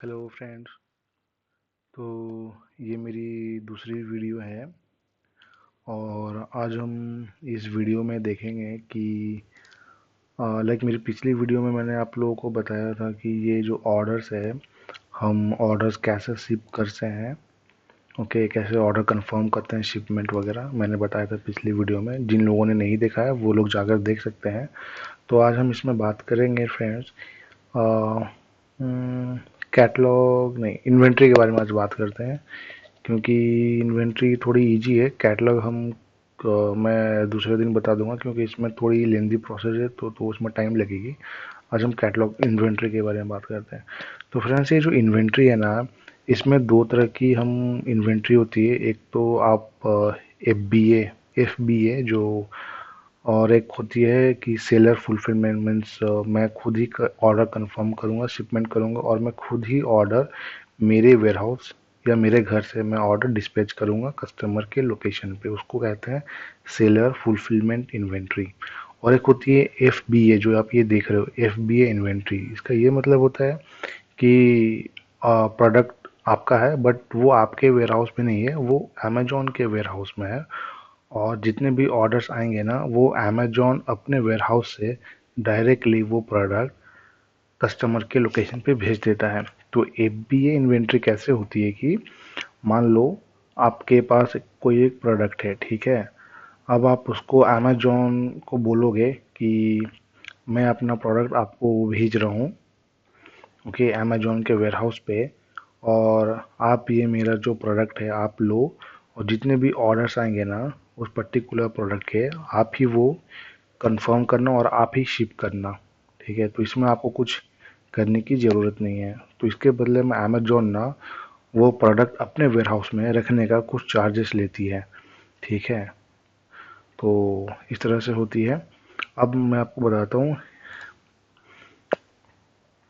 Hello friends. तो ये मेरी दूसरी वीडियो है और आज हम इस वीडियो में देखेंगे कि लाइक मेरी पिछली वीडियो में मैंने आप लोगों को बताया था कि ये जो ऑर्डर्स है हम ऑर्डर्स कैसे शिप करते हैं। ओके, कैसे ऑर्डर कंफर्म करते हैं, शिपमेंट वगैरह मैंने बताया था पिछली वीडियो में। जिन लोगों ने नहीं देखा है वो लोग जाकर देख सकते हैं। तो आज हम इसमें बात करेंगे फ्रेंड्स, कैटलॉग नहीं, इन्वेंट्री के बारे में आज बात करते हैं। क्योंकि इन्वेंट्री थोड़ी इजी है, कैटलॉग मैं दूसरे दिन बता दूंगा क्योंकि इसमें थोड़ी लेंदी प्रोसेस है, तो उसमें टाइम लगेगी। आज हम कैटलॉग इन्वेंट्री के बारे में बात करते हैं। तो फ्रेंड्स, ये जो इन्वेंट्री है ना, इसमें दो तरह की हम इन्वेंट्री होती है। एक तो आप एफ बी ए जो, और एक होती है कि सेलर फुलफिलमेंट मीन्स मैं खुद ही ऑर्डर कंफर्म करूंगा, शिपमेंट करूंगा और मैं खुद ही ऑर्डर मेरे वेयरहाउस या मेरे घर से मैं ऑर्डर डिस्पैच करूंगा कस्टमर के लोकेशन पे। उसको कहते हैं सेलर फुलफिलमेंट इन्वेंट्री। और एक होती है एफ बी ए जो आप ये देख रहे हो, एफ बी ए इन्वेंट्री। इसका ये मतलब होता है कि प्रोडक्ट आपका है बट वो आपके वेयरहाउस में नहीं है, वो अमेजोन के वेयरहाउस में है। और जितने भी ऑर्डर्स आएंगे ना, वो अमेजोन अपने वेयरहाउस से डायरेक्टली वो प्रोडक्ट कस्टमर के लोकेशन पे भेज देता है। तो एफबीए इन्वेंट्री कैसे होती है कि मान लो आपके पास कोई एक प्रोडक्ट है, ठीक है। अब आप उसको अमेजोन को बोलोगे कि मैं अपना प्रोडक्ट आपको भेज रहा हूँ, ओके, अमेजोन के वेयरहाउस पे। और आप ये मेरा जो प्रोडक्ट है आप लो, और जितने भी ऑर्डर्स आएंगे ना उस पर्टिकुलर प्रोडक्ट के, आप ही वो कंफर्म करना और आप ही शिप करना। ठीक है, तो इसमें आपको कुछ करने की ज़रूरत नहीं है। तो इसके बदले में अमेजोन ना वो प्रोडक्ट अपने वेयरहाउस में रखने का कुछ चार्जेस लेती है। ठीक है, तो इस तरह से होती है। अब मैं आपको बताता हूँ।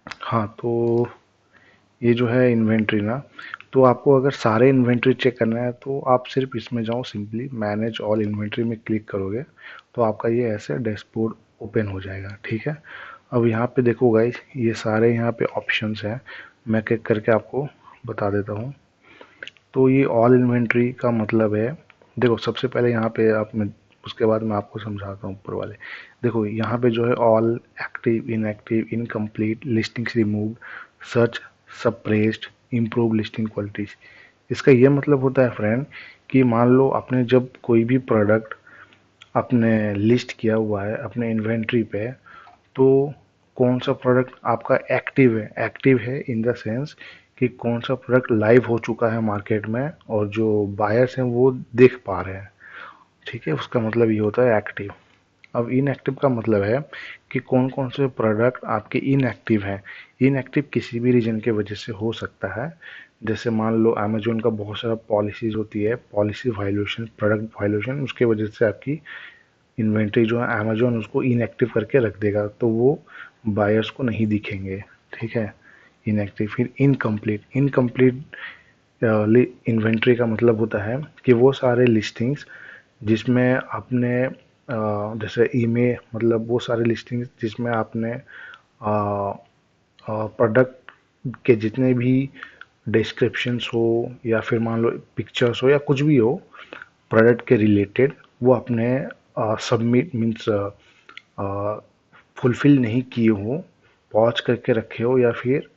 हाँ, तो ये जो है इन्वेंट्री ना, तो आपको अगर सारे इन्वेंट्री चेक करना है तो आप सिर्फ इसमें जाओ, सिंपली मैनेज ऑल इन्वेंट्री में क्लिक करोगे तो आपका ये ऐसे डैशबोर्ड ओपन हो जाएगा। ठीक है, अब यहाँ पे देखो गाइस, ये सारे यहाँ पे ऑप्शंस हैं। मैं क्लिक करके आपको बता देता हूँ। तो ये ऑल इन्वेंट्री का मतलब है, देखो सबसे पहले यहाँ पे आप मैं उसके बाद मैं आपको समझाता हूँ ऊपर वाले। देखो यहाँ पे जो है all, active, inactive, incomplete, listings removed, search suppressed, improve listing qualities. इसका ये मतलब होता है फ्रेंड कि मान लो आपने जब कोई भी प्रोडक्ट आपने लिस्ट किया हुआ है अपने इन्वेंट्री पे, तो कौन सा प्रोडक्ट आपका एक्टिव है इन द सेंस कि कौन सा प्रोडक्ट लाइव हो चुका है मार्केट में और जो बायर्स हैं वो देख पा रहे हैं। ठीक है, उसका मतलब ये होता है एक्टिव। अब इनएक्टिव का मतलब है कि कौन कौन से प्रोडक्ट आपके इनएक्टिव हैं। इनएक्टिव किसी भी रीजन के वजह से हो सकता है। जैसे मान लो अमेजोन का बहुत सारा पॉलिसीज होती है, पॉलिसी वायलेशन, प्रोडक्ट वायलेशन, उसके वजह से आपकी इन्वेंट्री जो है अमेजोन उसको इनएक्टिव करके रख देगा, तो वो बायर्स को नहीं दिखेंगे। ठीक है, इनएक्टिव। फिर इनकम्प्लीट, इन्वेंट्री का मतलब होता है कि वो सारे लिस्टिंग्स जिसमें आपने जैसे ईमेल, मतलब वो सारे लिस्टिंग्स जिसमें आपने प्रोडक्ट के जितने भी डिस्क्रिप्शंस हो या फिर मान लो पिक्चर्स हो या कुछ भी हो प्रोडक्ट के रिलेटेड, वो अपने सबमिट मीन्स फुलफिल नहीं किए हो, पॉज करके रखे हो, या फिर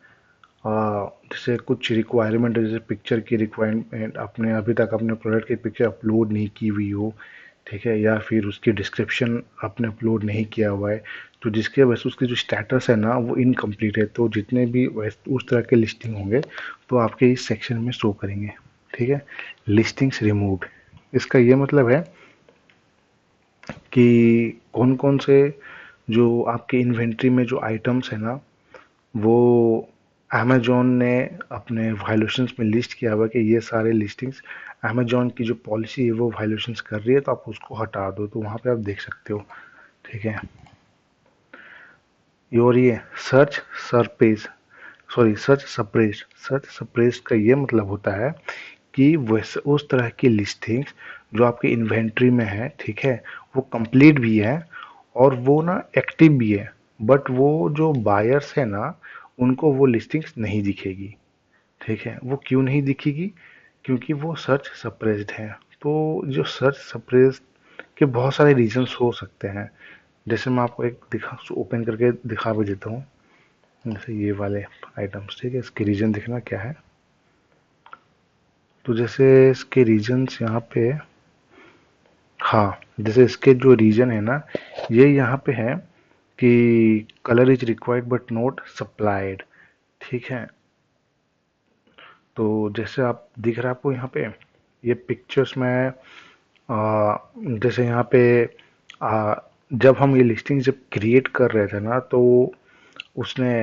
जैसे कुछ रिक्वायरमेंट है, जैसे पिक्चर की रिक्वायरमेंट आपने अभी तक अपने प्रोडक्ट की पिक्चर अपलोड नहीं की हुई हो, ठीक है, या फिर उसकी डिस्क्रिप्शन आपने अपलोड नहीं किया हुआ है, तो जिसके वजह से उसकी जो स्टेटस है ना वो इनकम्प्लीट है। तो जितने भी उस तरह के लिस्टिंग होंगे तो आपके इस सेक्शन में शो करेंगे। ठीक है, लिस्टिंग्स रिमूव्ड, इसका ये मतलब है कि कौन कौन से जो आपके इन्वेंट्री में जो आइटम्स है ना, वो अमेजोन ने अपने वायलेशंस में लिस्ट किया हुआ कि ये सारे लिस्टिंग्स अमेजोन की जो पॉलिसी है वो वायलेशंस कर रही है, तो आप उसको हटा दो, तो वहाँ पे आप देख सकते हो। ठीक है, और ये सर्च सरपेज, sorry search suppressed, search suppressed का ये मतलब होता है कि वैसे उस तरह की लिस्टिंग्स जो आपके इन्वेंट्री में है, ठीक है, वो कंप्लीट भी है और वो ना एक्टिव भी है, बट वो जो बायर्स है ना उनको वो लिस्टिंग्स नहीं दिखेगी। ठीक है, वो क्यों नहीं दिखेगी? क्योंकि वो सर्च सप्रेस्ड है। तो जो सर्च सप्रेस्ड के बहुत सारे रीजंस हो सकते हैं। जैसे मैं आपको एक दिखा ओपन करके दिखा भी देता हूँ। जैसे ये वाले आइटम्स, ठीक है, इसके रीजन देखना क्या है। तो जैसे इसके रीजंस यहाँ पे, हाँ, जैसे इसके जो रीजन है ना, ये यहाँ पे है कि colour is required but not supplied. ठीक है, तो जैसे आप दिख रहा है आपको यहाँ पे ये पिक्चर्स में, जैसे यहाँ पे आ, जब हम ये लिस्टिंग जब क्रिएट कर रहे थे ना, तो उसने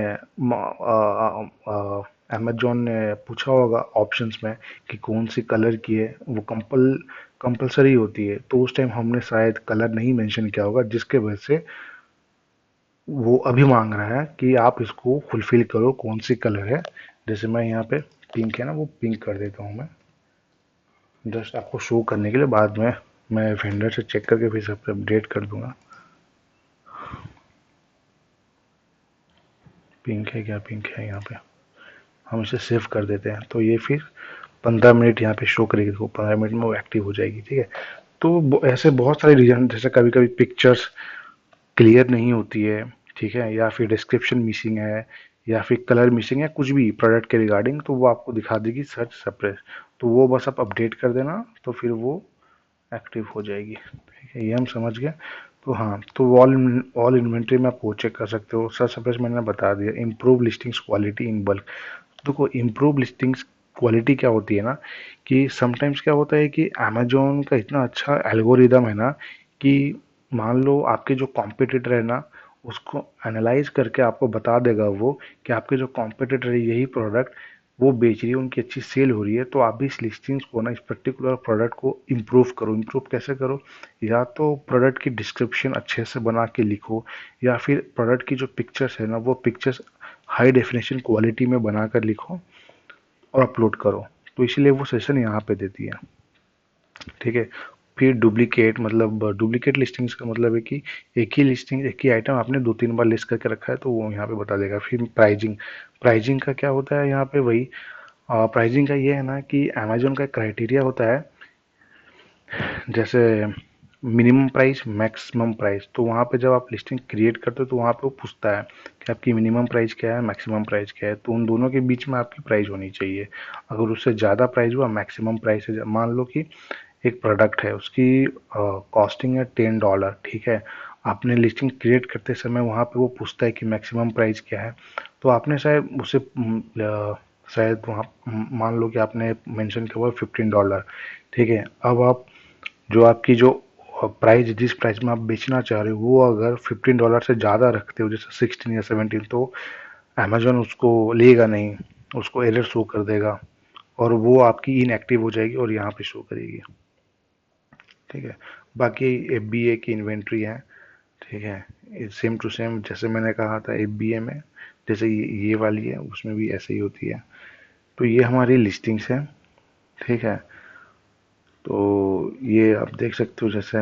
अमेजोन ने पूछा होगा ऑप्शंस में कि कौन सी कलर की है, वो कंपलसरी होती है। तो उस टाइम हमने शायद कलर नहीं मेंशन किया होगा, जिसके वजह से वो अभी मांग रहा है कि आप इसको फुलफिल करो कौन सी कलर है। जैसे मैं यहाँ पे पिंक है ना, वो पिंक कर देता हूँ मैं, जस्ट आपको शो करने के लिए। बाद में मैं वेंडर से चेक करके फिर सब अपडेट कर दूंगा। पिंक है क्या? पिंक है यहाँ पे। हम इसे सेव कर देते हैं, तो ये फिर 15 मिनट यहाँ पे शो करेगी, देखो 15 मिनट में वो एक्टिव हो जाएगी। ठीक है, तो ऐसे बहुत सारे रीजन, जैसे कभी कभी पिक्चर्स क्लियर नहीं होती है, ठीक है, या फिर डिस्क्रिप्शन मिसिंग है, या फिर कलर मिसिंग है, कुछ भी प्रोडक्ट के रिगार्डिंग, तो वो आपको दिखा देगी सर्च सप्रेस। तो वो बस आप अपडेट कर देना, तो फिर वो एक्टिव हो जाएगी। ठीक है, ये हम समझ गए। तो हाँ, तो ऑल ऑल इन्वेंट्री में आप वो चेक कर सकते हो। सर्च सप्रेस मैंने बता दिया। Improve listings quality in bulk. देखो, इम्प्रूव लिस्टिंग्स क्वालिटी क्या होती है ना, कि समटाइम्स क्या होता है कि अमेजोन का इतना अच्छा एल्गोरिदम है ना, कि मान लो आपके जो कॉम्पिटिटर है ना, उसको एनालाइज करके आपको बता देगा वो कि आपके जो कॉम्पिटिटर है यही प्रोडक्ट वो बेच रही है, उनकी अच्छी सेल हो रही है, तो आप भी इस लिस्टिंग्स को ना, इस पर्टिकुलर प्रोडक्ट को इम्प्रूव करो। इम्प्रूव कैसे करो? या तो प्रोडक्ट की डिस्क्रिप्शन अच्छे से बना के लिखो, या फिर प्रोडक्ट की जो पिक्चर्स है ना, वो पिक्चर्स हाई डेफिनेशन क्वालिटी में बनाकर लिखो और अपलोड करो। तो इसीलिए वो सेशन यहाँ पे देती है। ठीक है, फिर डुप्लीकेट, मतलब डुप्लीकेट लिस्टिंग्स का मतलब है कि एक ही लिस्टिंग, एक ही आइटम आपने 2-3 बार लिस्ट करके रखा है, तो वो यहाँ पे बता देगा। फिर प्राइजिंग। प्राइजिंग का क्या होता है यहाँ पे? वही प्राइजिंग का ये है ना कि अमेजोन का क्राइटेरिया होता है, जैसे मिनिमम प्राइस, मैक्सिमम प्राइस। तो वहाँ पे जब आप लिस्टिंग क्रिएट करते हो, तो वहाँ पे वो पूछता है कि आपकी मिनिमम प्राइस क्या है, मैक्सिमम प्राइस क्या है। तो उन दोनों के बीच में आपकी प्राइस होनी चाहिए। अगर उससे ज़्यादा प्राइस हुआ, मैक्सिमम प्राइस है, मान लो कि एक प्रोडक्ट है, उसकी कॉस्टिंग है $10, ठीक है, आपने लिस्टिंग क्रिएट करते समय वहाँ पे वो पूछता है कि मैक्सिमम प्राइस क्या है। तो आपने शायद उसे शायद वहाँ मान लो कि आपने मेंशन किया हुआ $15, ठीक है। अब आप जो आपकी जो प्राइस, जिस प्राइस में आप बेचना चाह रहे हो, वो अगर $15 से ज़्यादा रखते हो, जैसे 16 या 17, तो अमेजोन उसको लेगा नहीं, उसको एरर शो कर देगा, और वो आपकी इनएक्टिव हो जाएगी और यहाँ पे शो करेगी। ठीक है, बाकी एफबीए की इन्वेंट्री है, ठीक है, सेम टू सेम जैसे मैंने कहा था एफबीए में, जैसे ये वाली है, उसमें भी ऐसे ही होती है। तो ये हमारी लिस्टिंग्स है। ठीक है, तो ये आप देख सकते हो, जैसे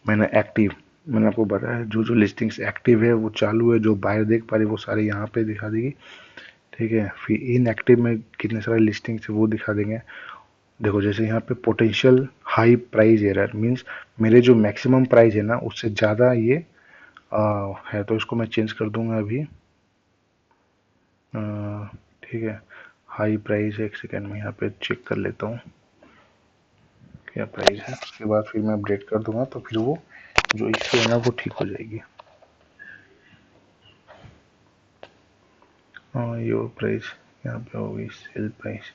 मैंने एक्टिव, मैंने आपको बताया जो जो लिस्टिंग्स एक्टिव है वो चालू है, जो बायर देख पा रही वो सारे यहाँ पे दिखा देगी। ठीक है, फिर इनएक्टिव में कितने सारे लिस्टिंग्स है वो दिखा देंगे। देखो, जैसे यहाँ पे potential high price error means मेरे जो मैक्सिमम प्राइस है ना, उससे ज़्यादा ये है, तो इसको मैं चेंज कर दूंगा अभी। ठीक है, हाई प्राइस, एक सेकेंड में यहाँ पे चेक कर लेता हूँ क्या प्राइस है, उसके बाद फिर मैं अपडेट कर दूंगा, तो फिर वो जो इश्यू है ना वो ठीक हो जाएगी। हाँ, योर प्राइस यहाँ पे होगी, सेल प्राइस।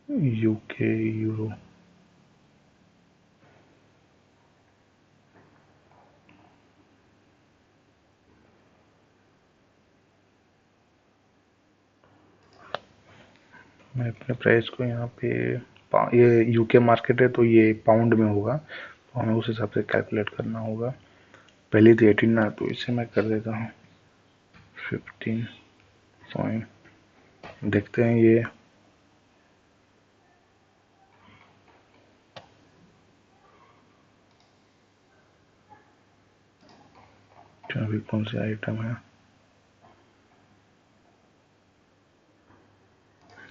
UK euro. मैं अपने प्राइस को यहाँ पे ये यूके मार्केट है, तो ये पाउंड में होगा, तो हमें उस हिसाब से कैलकुलेट करना होगा। पहले तो 18 ना, तो इसे मैं कर देता हूँ 15 पॉइंट। देखते हैं ये, अच्छा, अभी कौन से आइटम है?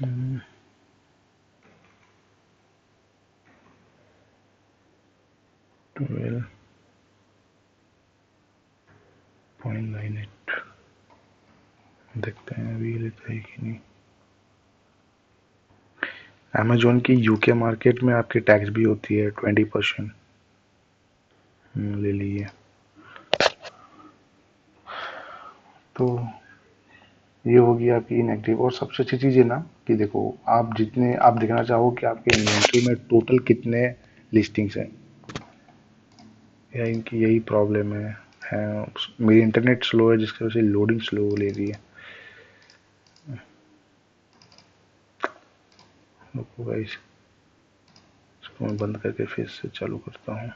हम्म, 12.98। देखते हैं अभी लेता है कि नहीं। अमेजोन की यूके मार्केट में आपकी टैक्स भी होती है 20%। ले लीजिए। तो ये होगी आपकी इनएक्टिव। और सबसे अच्छी चीज़ है ना कि देखो, आप जितने आप देखना चाहो कि आपके इन्वेंट्री में टोटल कितने लिस्टिंग्स हैं, या इनकी यही प्रॉब्लम है मेरी इंटरनेट स्लो है जिसकी वजह से लोडिंग स्लो ले रही है। रुको गाइस, इसको मैं बंद करके फिर से चालू करता हूँ।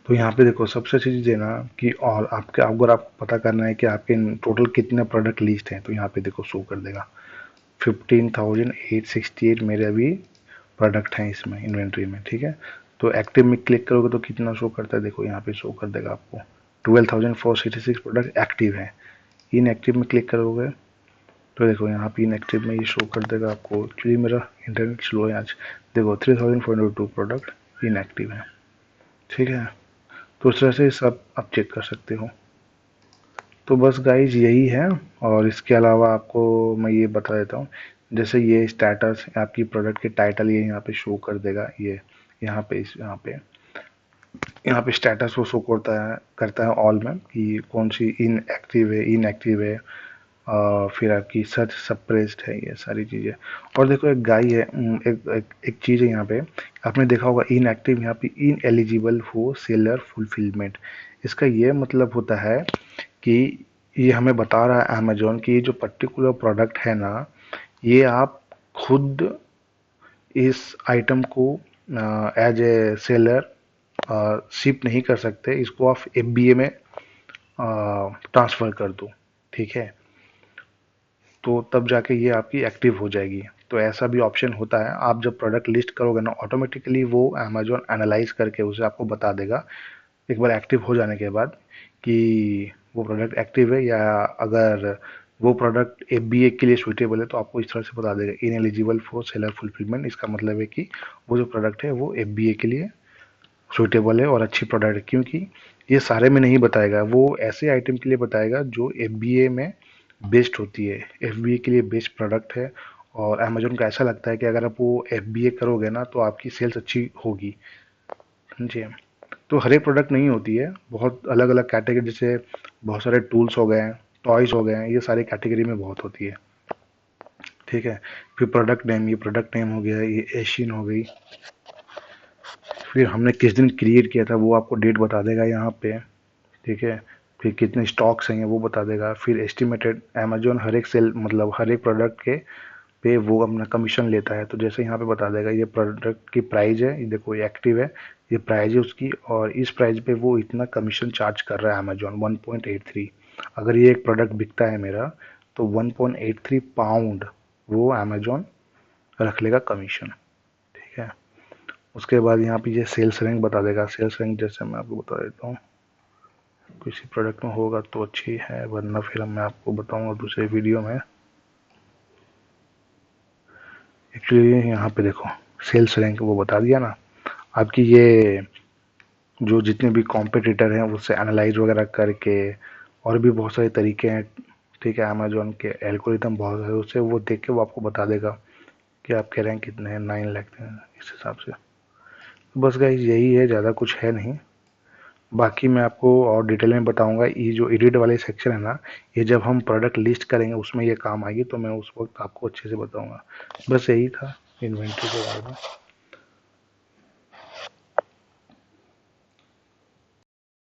तो यहाँ पे देखो, सबसे अच्छी चीज़ है ना कि, और आपके अगर आप पता करना है कि आपके टोटल कितने प्रोडक्ट लिस्ट हैं, तो यहाँ पे देखो शो कर देगा 15,868 मेरे अभी प्रोडक्ट हैं इसमें इन्वेंट्री में। ठीक है, तो एक्टिव में क्लिक करोगे तो कितना शो करता है, देखो यहाँ पे शो कर देगा आपको 12,466 प्रोडक्ट एक्टिव है। इन एक्टिव में क्लिक करोगे तो देखो यहाँ पे इन एक्टिव में ये शो कर देगा आपको। एक्चुअली मेरा इंटरनेट स्लो है आज। देखो 3,402 प्रोडक्ट इन एक्टिव है। ठीक है, तो उस तरह से सब आप चेक कर सकते हो। तो बस गाइज यही है। और इसके अलावा आपको मैं ये बता देता हूँ, जैसे ये स्टेटस आपकी प्रोडक्ट के टाइटल ये यहाँ पे शो कर देगा। ये यहाँ पे स्टेटस वो शो करता है ऑल में कि कौन सी इनएक्टिव है। फिर आपकी सर्च सप्रेस्ड है, ये सारी चीज़ें। और देखो एक गाय है, एक चीज़ है यहाँ पे, आपने देखा होगा इनएक्टिव, यहाँ पे in eligible for seller fulfilment. इसका ये मतलब होता है कि ये हमें बता रहा है अमेजोन की ये जो पर्टिकुलर प्रोडक्ट है ना, ये आप खुद इस आइटम को एज ए सेलर शिप नहीं कर सकते। इसको आप एफबीए में ट्रांसफ़र कर दो। ठीक है, तो तब जाके ये आपकी एक्टिव हो जाएगी। तो ऐसा भी ऑप्शन होता है। आप जब प्रोडक्ट लिस्ट करोगे ना, ऑटोमेटिकली वो अमेजोन एनालाइज करके उसे आपको बता देगा एक बार एक्टिव हो जाने के बाद कि वो प्रोडक्ट एक्टिव है, या अगर वो प्रोडक्ट एफबीए के लिए सुइटेबल है तो आपको इस तरह से बता देगा in eligible for seller fulfilment. इसका मतलब है कि वो जो प्रोडक्ट है वो एफबीए के लिए सुइटेबल है और अच्छी प्रोडक्ट है। क्योंकि ये सारे में नहीं बताएगा, वो ऐसे आइटम के लिए बताएगा जो एफबीए में बेस्ड होती है, एफबीए के लिए बेस्ट प्रोडक्ट है। और अमेजोन का ऐसा लगता है कि अगर आप वो एफबीए करोगे ना तो आपकी सेल्स अच्छी होगी। जी। तो हर एक प्रोडक्ट नहीं होती है, बहुत अलग अलग कैटेगरी, जैसे बहुत सारे टूल्स हो गए हैं, टॉयज हो गए हैं, ये सारी कैटेगरी में बहुत होती है। ठीक है, फिर प्रोडक्ट नेम, ये प्रोडक्ट नेम हो गया, ये एशियन हो गई। फिर हमने किस दिन क्रिएट किया था वो आपको डेट बता देगा यहाँ पे। ठीक है, फिर कितने स्टॉक्स हैं वो बता देगा। फिर एस्टिमेटेड, अमेजोन हर एक सेल मतलब हर एक प्रोडक्ट के पे वो अपना कमीशन लेता है। तो जैसे यहाँ पे बता देगा ये प्रोडक्ट की प्राइस है, ये देखो ये एक्टिव है, ये प्राइस है उसकी, और इस प्राइस पे वो इतना कमीशन चार्ज कर रहा है अमेजोन 1.83। अगर ये एक प्रोडक्ट बिकता है मेरा तो 1.83 पाउंड वो अमेजोन रख लेगा कमीशन। ठीक है, उसके बाद यहाँ पे ये सेल्स रैंक बता देगा। सेल्स रैंक जैसे मैं आपको बता देता हूँ, किसी प्रोडक्ट में होगा तो अच्छी है, वरना फिर मैं आपको बताऊंगा दूसरे वीडियो में। एक्चुअली यहाँ पे देखो सेल्स रैंक वो बता दिया ना आपकी। ये जो जितने भी कॉम्पिटिटर हैं उससे एनालाइज वगैरह करके, और भी बहुत सारे तरीके हैं। ठीक है, अमेजोन के एल्गोरिथम बहुत है, उससे वो देख के वो आपको बता देगा कि आपके रैंक कितने हैं, 9 लाख हैं इस हिसाब से। तो बस गाइस यही है, ज़्यादा कुछ है नहीं। बाकी मैं आपको और डिटेल में बताऊंगा। ये जो एडिट वाले सेक्शन है ना, ये जब हम प्रोडक्ट लिस्ट करेंगे उसमें ये काम आएगी, तो मैं उस वक्त आपको अच्छे से बताऊंगा। बस यही था इन्वेंट्री के बारे में।